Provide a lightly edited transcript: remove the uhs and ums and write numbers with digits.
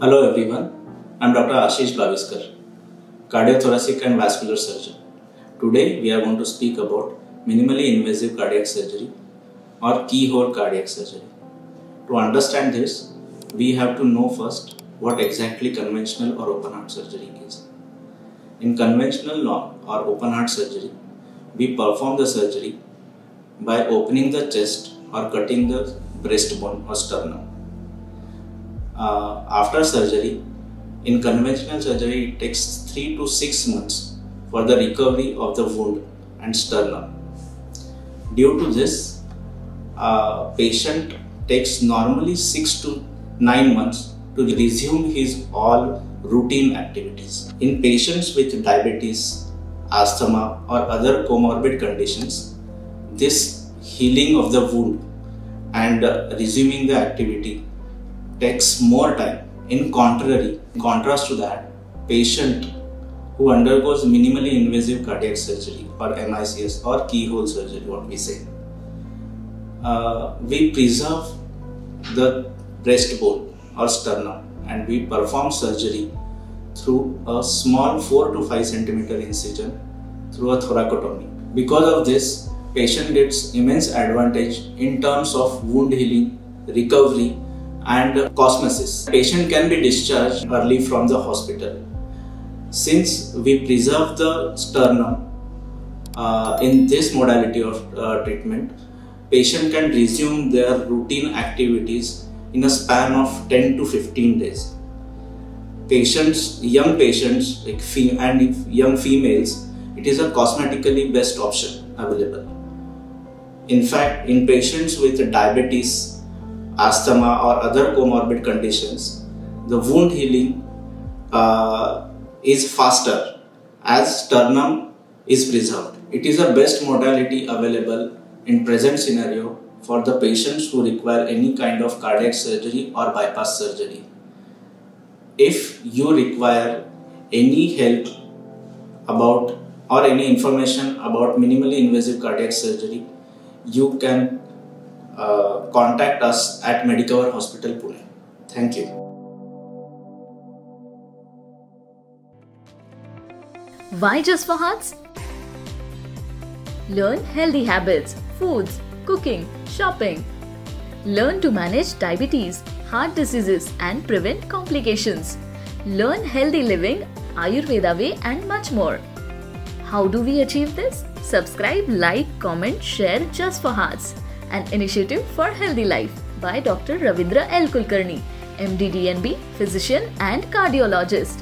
Hello everyone, I am Dr. Ashish Baviskar, cardiothoracic and vascular surgeon. Today we are going to speak about minimally invasive cardiac surgery or keyhole cardiac surgery. To understand this, we have to know first what exactly conventional or open heart surgery is. In conventional or open heart surgery, we perform the surgery by opening the chest or cutting the breastbone or sternum. After surgery, in conventional surgery, it takes 3 to 6 months for the recovery of the wound and sternum. Due to this, patient takes normally 6 to 9 months to resume his all routine activities. In patients with diabetes, asthma or other comorbid conditions, this healing of the wound and resuming the activity takes more time. In contrast to that, patient who undergoes minimally invasive cardiac surgery or MICS or keyhole surgery, what we say, we preserve the breastbone or sternum and we perform surgery through a small 4 to 5 centimeter incision through a thoracotomy. Because of this, patient gets immense advantage in terms of wound healing, recovery and cosmesis. Patient can be discharged early from the hospital. Since we preserve the sternum in this modality of treatment, patient can resume their routine activities in a span of 10 to 15 days. Young patients and young females, it is a cosmetically best option available. In fact, in patients with diabetes, asthma or other comorbid conditions, the wound healing is faster as sternum is preserved. It is the best modality available in present scenario for the patients who require any kind of cardiac surgery or bypass surgery. If you require any help about or any information about minimally invasive cardiac surgery, you can contact us at Medicover Hospital, Pune. Thank you. Why just for hearts? Learn healthy habits, foods, cooking, shopping. Learn to manage diabetes, heart diseases and prevent complications. Learn healthy living, Ayurveda way and much more. How do we achieve this? Subscribe, like, comment, share Just for Hearts, an initiative for healthy life by Dr. Ravindra L. Kulkarni, MD DNB, physician and cardiologist.